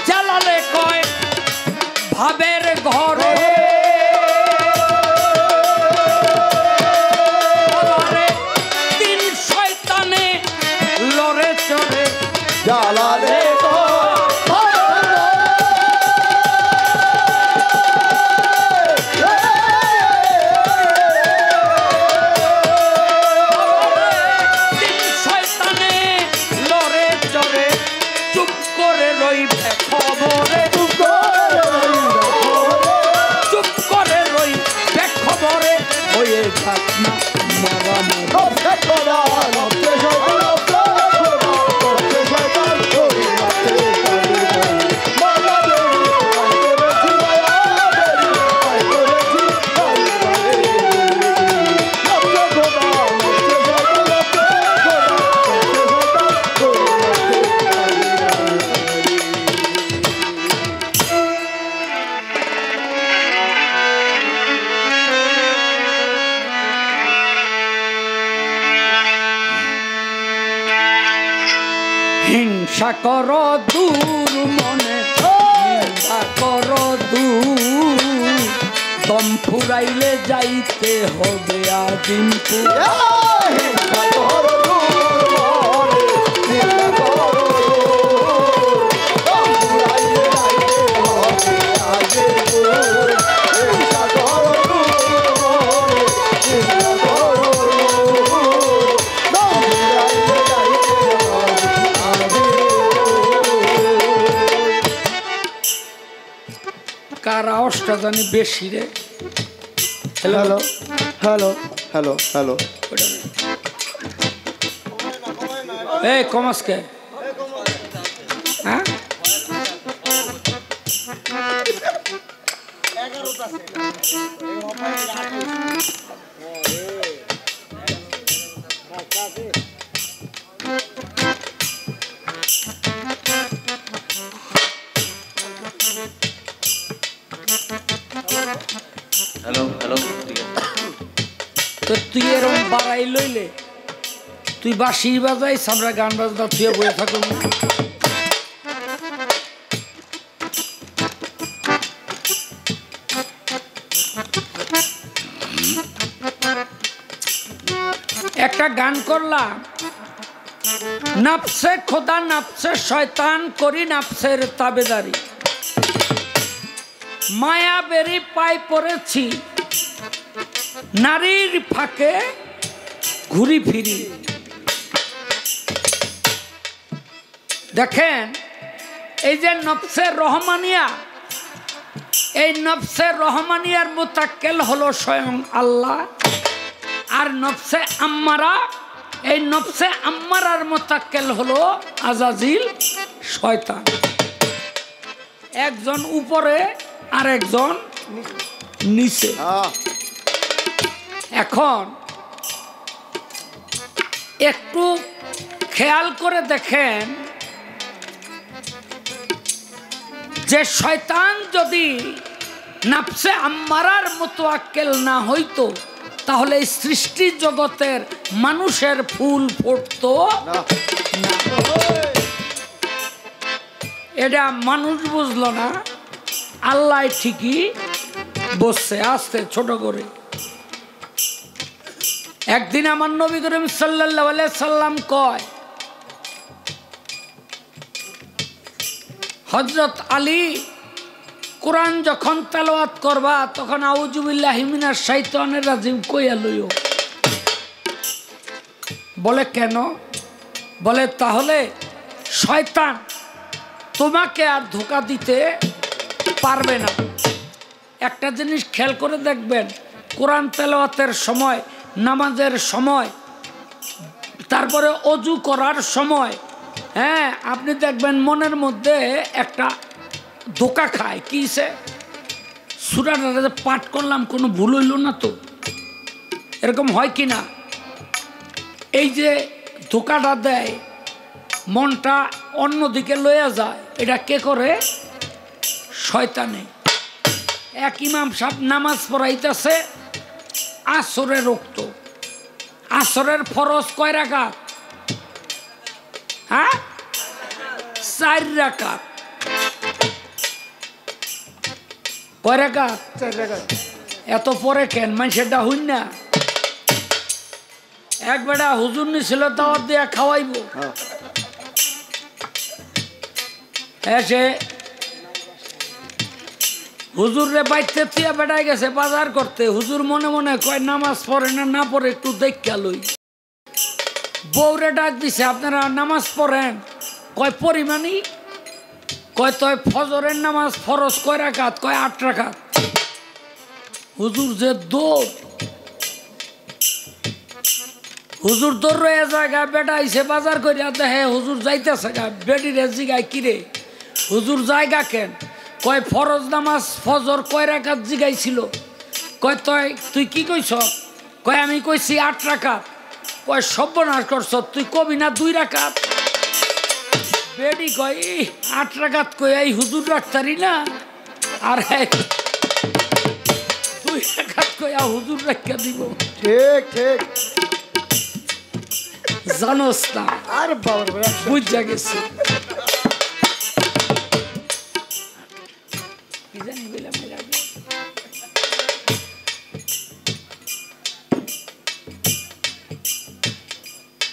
জ্বালালে কয় ভাবের ঘরে বলারে তিন শয়তানে লড়ে চড়ে জ্বালালে তিন শয়তানে লড়ে চড়ে চুপ করে রইবে খবরে চুপ করে রইবে খবরে হয়ে যাক না মারামারি হিংসা কর দূর মনে হিংসা কর দূর দম ফুরাইলে যাইতে হবে আজিমপুর কার আওয়াজটা জানি বেশি রে হ্যালো হ্যালো হ্যালো হ্যালো এই কমাসকে হ্যাঁ হ্যালো হ্যালো ঠিক আছে তো তুই এরকম বাড়াই লইলে তুই বাঁশি বাজাই আমরা গান বাজনা তুই বয়ে থাকো একটা গান করলাম নাফসে খোদা নাফসে শয়তান করি নাফসের তাবেদারি মায়া বেরি পাই পড়েছি নারীর ফাঁকে ঘুরি ফিরি দেখেন এই যে নফসে রহমানিয়া এই নফসে রহমানিয়ার মুতাক্কেল হলো স্বয়ং আল্লাহ আর নফসে আম্মারা এই নফসে আম্মারার মুতাক্কেল হলো আজাজিল শয়তান একজন উপরে আর একজন নিচে এখন একটু খেয়াল করে দেখেন যে শয়তান যদি নাফসে আম্মারার মতো আক্কেল না হইতো তাহলে এই সৃষ্টি জগতের মানুষের ফুল ফুটতো না। এটা মানুষ বুঝলো না, আল্লাহ ঠিকই বসছে আস্তে ছোট করে। একদিন আমার নবী করিম সাল্লাল্লাহু আলাইহি সাল্লাম কয়, হযরত আলী কোরআন যখন তেলাওয়াত করবা তখন আউযু বিল্লাহি মিনাশ শাইতানির রাজিম কইয়া লইও। বলে কেন? বলে তাহলে শয়তান তোমাকে আর ধোঁকা দিতে পারবে না। একটা জিনিস খেয়াল করে দেখবেন, কোরআন তেলাওয়াতের সময়, নামাজের সময়, তারপরে অজু করার সময়, হ্যাঁ আপনি দেখবেন মনের মধ্যে একটা ধোঁকা খায়। কিসে? সূরাটা পাঠ করলাম কোনো ভুল হইল না তো, এরকম হয় কি না? এই যে ধোঁকাটা দেয়, মনটা অন্যদিকে লইয়া যায়, এটা কে করে? শয়তানে। এক ইমাম সাহেব নামাজ পড়াইতেছে, আসরের রক্ত, আসরের ফরজ কয় রাকাত? হ্যাঁ 4 রাকাত। কয় রাকাত? 4 রাকাত। এত পরে কেন? মানুষেরটা হইন না। এক বেটা হুজুর নিছিল দাওয়াত দিয়া খাওয়াইবো, এসে হুজুর রে বাইতে থিয়া বেটাই গেছে বাজার করতে। হুজুর মনে মনে কয় নামাজ পড়ে না পড়ে একটু দেখা লই। বউরে ডাক দিছে, আপনারা নামাজ পড়েন? কয় পরিমাণই। কয় তয় ফজরের নামাজ ফরজ কয় রাকাত? কয় 8 রাকাত। হুজুর যে দৌড়, হুজুর দৌড় রয়ে জায়গা, বেটা আইসে বাজার করিয়া দেখে হুজুর যাইতেছে গা। বেডিরে জিগায় কিরে হুজুর জায়গা কেন? কয় ফরজ নামাজ ফজর কয় রাকাত জিগাইছিল। কয় তুই কি কইছ? কয় আমি কইছি 8 রাকাত। কয় সর্বনাশ করছ, তুই কবি না 2 রাকাত? বেডি কয় 8 রাকাত কই এই হুজুর রাখতারি না, আর 2 রাকাত কইয়া হুজুর রাখা দিব। ঠিক ঠিক জানোস না? আর বাবা বুঝা গেছে।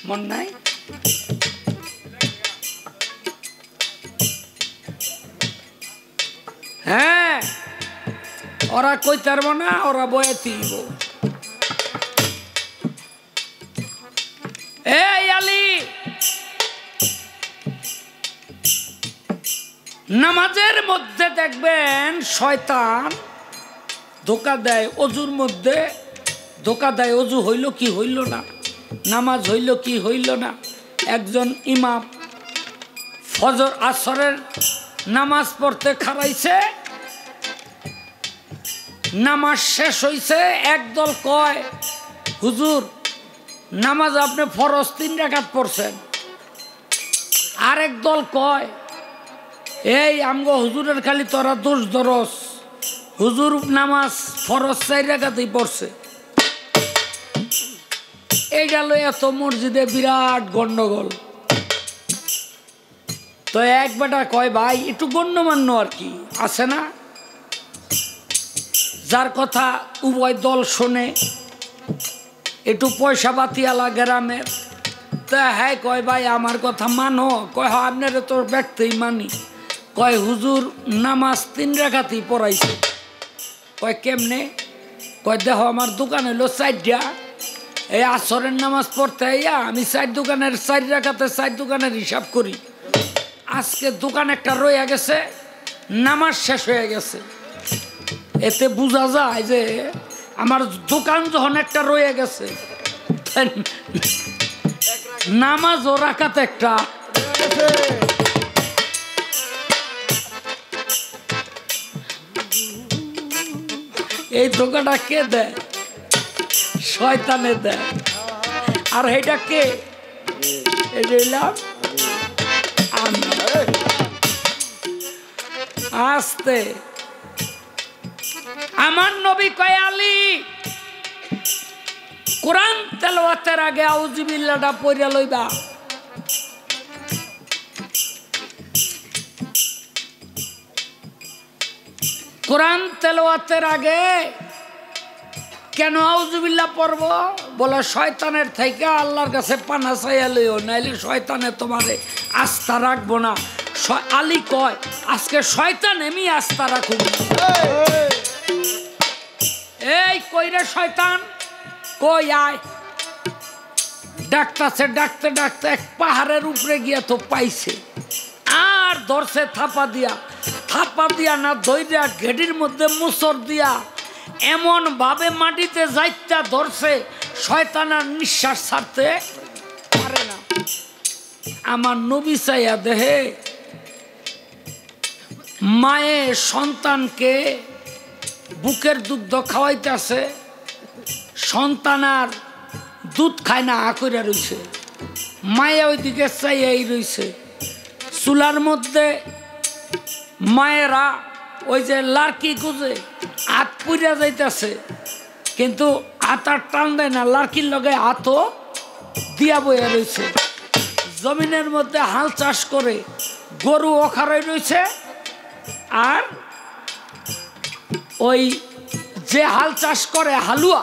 মন নাই? হ্যাঁ ওরা কই পারব না, ওরা বয়ে দিব। এই আলী, নামাজের মধ্যে দেখবেন শয়তান ধোঁকা দেয়, অজুর মধ্যে ধোঁকা দেয়। অজু হইল কি হইল না, নামাজ হইল কি হইল না। একজন ইমাম ফজর আসরের নামাজ পড়তে খারাইছে, নামাজ শেষ হইছে। একদল কয় হুজুর নামাজ আপনি ফরজ 3 রাকাত পড়ছেন। আরেক দল কয় এই আমগো হুজুরের খালি তোরা দোষ ধরস, হুজুর নামাজ ফরজ 4 রাকাতই পড়ছে। এইটা লইয়া তো মসজিদে বিরাট গন্ডগোল। তো এক বেটা কয় ভাই একটু গণ্যমান্য আর কি আছে না, যার কথা উভয় দল শোনে, একটু পয়সা বাতিওয়ালা গ্রামের। তা হ্যাঁ কয় ভাই আমার কথা মানো? কয় হ্যাঁ আপনারা তোর ব্যক্তই মানি। কয় হুজুর নামাজ 3 রাকাতই পড়াইছে। কয় কেমনে? কয় দেখো আমার দোকান হইলো 4টা, এই আসরের নামাজ পড়তে আইয়া আমি 4 দোকানের 4 রাকাতে 4 দোকানের হিসাব করি। আজকে দোকান একটা রয়ে গেছে, নামাজ শেষ হয়ে গেছে। এতে বোঝা যায় যে আমার দোকান যখন একটা রয়ে গেছে, নামাজ ও রাকাত একটা। এই ধোকাটা কে দেয়? শয়তানে দেয়। আর এটা কে? এলাম আমি আস্তে আমার নবী কয় আলী কোরআন তেলাওয়াতের আগে আউযুবিল্লাহটা পড়ে লইবা। কোরআন তেলাওয়াতের আগে কেন আউযুবিল্লাহ পড়ব? বলে শয়তানের থেকে আল্লাহর কাছে পানা চাইয়া লইও, নাইলে শয়তানে তোমারে আস্থা রাখবো না। আলী কয় আজকে শয়তান এমনি আস্থা রাখুন। এই কইরে শয়তান কই আয়। ডাকতেছে, ডাকতে ডাকতে এক পাহাড়ের উপরে গিয়া তো পাইছে, আর ধরছে থাপা দিয়া না দইরা ঘেটির মধ্যে মুসর দিয়া এমন ভাবে মাটিতে যাইতা ধরছে শয়তান আর নিঃশ্বাস ছাড়তে পারে না। আমার নবী চাইয়া দেহে মায়ে সন্তানকে বুকের দুগ্ধ খাওয়াইতেছে, সন্তান আর দুধ খায় না, আকইরা রইছে। মায়ে ওইদিকে চাইয়াই রইছে। চুলার মধ্যে মায়েরা ওই যে লার্কি খুঁজে হাত পুড়িয়া যাইতেছে, কিন্তু হাত আর টান দেয় না, লার্কির লগে হাতও দিয়া বইয়া রয়েছে। জমিনের মধ্যে হাল চাষ করে গরু অখারই রয়েছে, আর ওই যে হাল চাষ করে হালুয়া,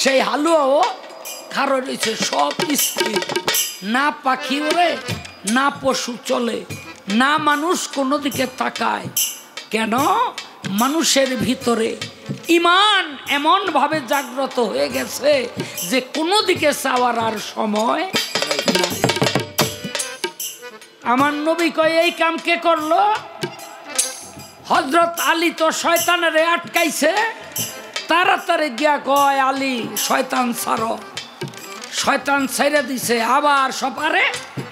সেই হালুয়াও খারো রয়েছে। সব স্থির, না পাখি ওরে, না পশু চলে, না মানুষ কোনো দিকে তাকায়। কেন? মানুষের ভিতরে ঈমান এমন ভাবে জাগ্রত হয়ে গেছে যে কোনো দিকে চাওয়ার আর সময় নাই। আমার নবী কয় এই কাম কে করলো? হযরত আলী তো শয়তানের আটকাইছে, তাড়াতাড়ি গিয়া কয় আলী শয়তান ছাড়ো। শয়তান ছেড়ে দিছে, আবার সপারে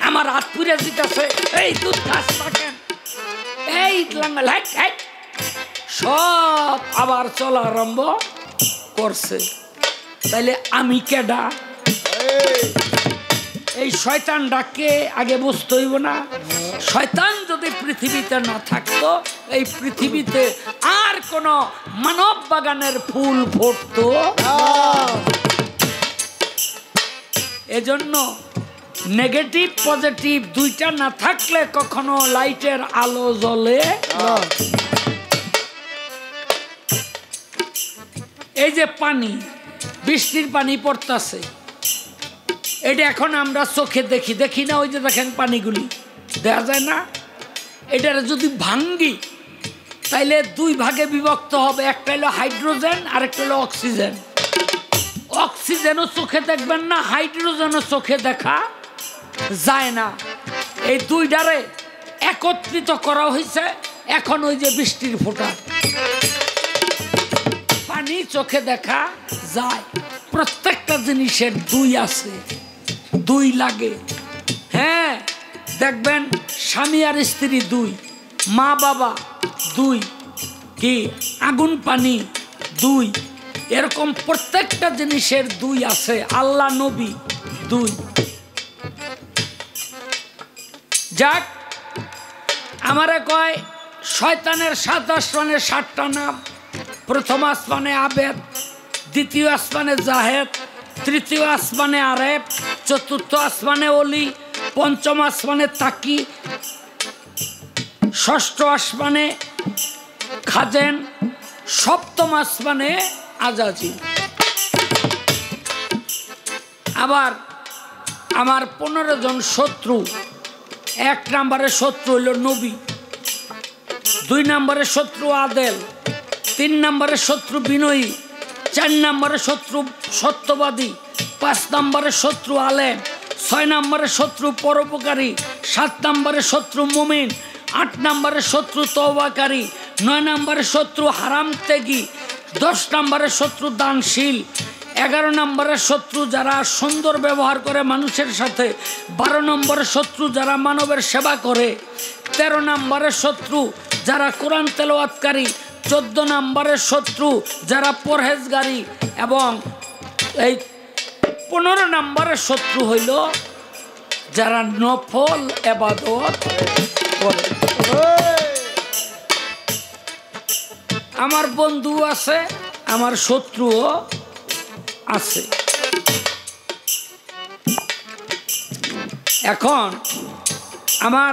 আমার হাত পুড়ে দিতেছে। এই দুধ খাস থাকেন, এই সব আবার চলা আরম্ভ করছে। তাইলে আমি কেডা? এই শয়তান ডাকে আগে বুঝতে হইব না? শয়তান যদি পৃথিবীতে না থাকতো, এই পৃথিবীতে আর কোন মানব বাগানের ফুল ফুটতো। এজন্য নেগেটিভ পজিটিভ দুইটা না থাকলে কখনো লাইটের আলো জ্বলে না। এই যে পানি, বৃষ্টির পানি পড়তেছে, এটা এখন আমরা চোখে দেখি না? ওই যে দেখেন পানিগুলি দেখা যায় না? এটার যদি ভাঙ্গি তাইলে দুই ভাগে বিভক্ত হবে, একটা হলো হাইড্রোজেন আর একটা হলো অক্সিজেন। অক্সিজেনও চোখে দেখবেন না, হাইড্রোজেনও চোখে দেখা যায় না। এই দুইটারে একত্রিত করা হয়েছে। এখন ওই যে বৃষ্টির ফোঁটা, পানি চোখে দেখা যায়। প্রত্যেকটা জিনিসের দুই আছে, দুই লাগে। হ্যাঁ, দেখবেন স্বামী আর স্ত্রী দুই, মা বাবা দুই, কি আগুন পানি দুই, এরকম প্রত্যেকটা জিনিসের দুই আছে। আল্লাহ নবী দুই। যাক, আমারে কয় শয়তানের 7 আসমানের 7টা নাম। প্রথম আসমানে আবেদ, দ্বিতীয় আসমানে জাহেদ, তৃতীয় আসমানে আরেফ, চতুর্থ আসমানে অলি, পঞ্চম আসমানে তাকি, ষষ্ঠ আসমানে খাজেন, সপ্তম আসমানে আজাজিল। আবার আমার 15 জন শত্রু। 1 নম্বরের শত্রু হইল নবী, 2 নম্বরের শত্রু আদেল, 3 নম্বরের শত্রু বিনয়ী, 4 নম্বরের শত্রু সত্যবাদী, 5 নম্বরের শত্রু আলেম, 6 নম্বরের শত্রু পরোপকারী, 7 নম্বরের শত্রু মুমিন, 8 নম্বরের শত্রু তওবাকারী, 9 নম্বরের শত্রু হারাম ত্যাগী, 10 নম্বরের শত্রু দানশীল, 11 নম্বরের শত্রু যারা সুন্দর ব্যবহার করে মানুষের সাথে, 12 নম্বরের শত্রু যারা মানবের সেবা করে, 13 নম্বরের শত্রু যারা কোরআন তেলাওয়াতকারী, 14 নম্বরের শত্রু যারা পরহেজগারী, এবং এই 15 নম্বরের শত্রু হইল যারা নফল ইবাদত করে। আমার বন্ধু আছে, আমার শত্রুও আছে। এখন আমার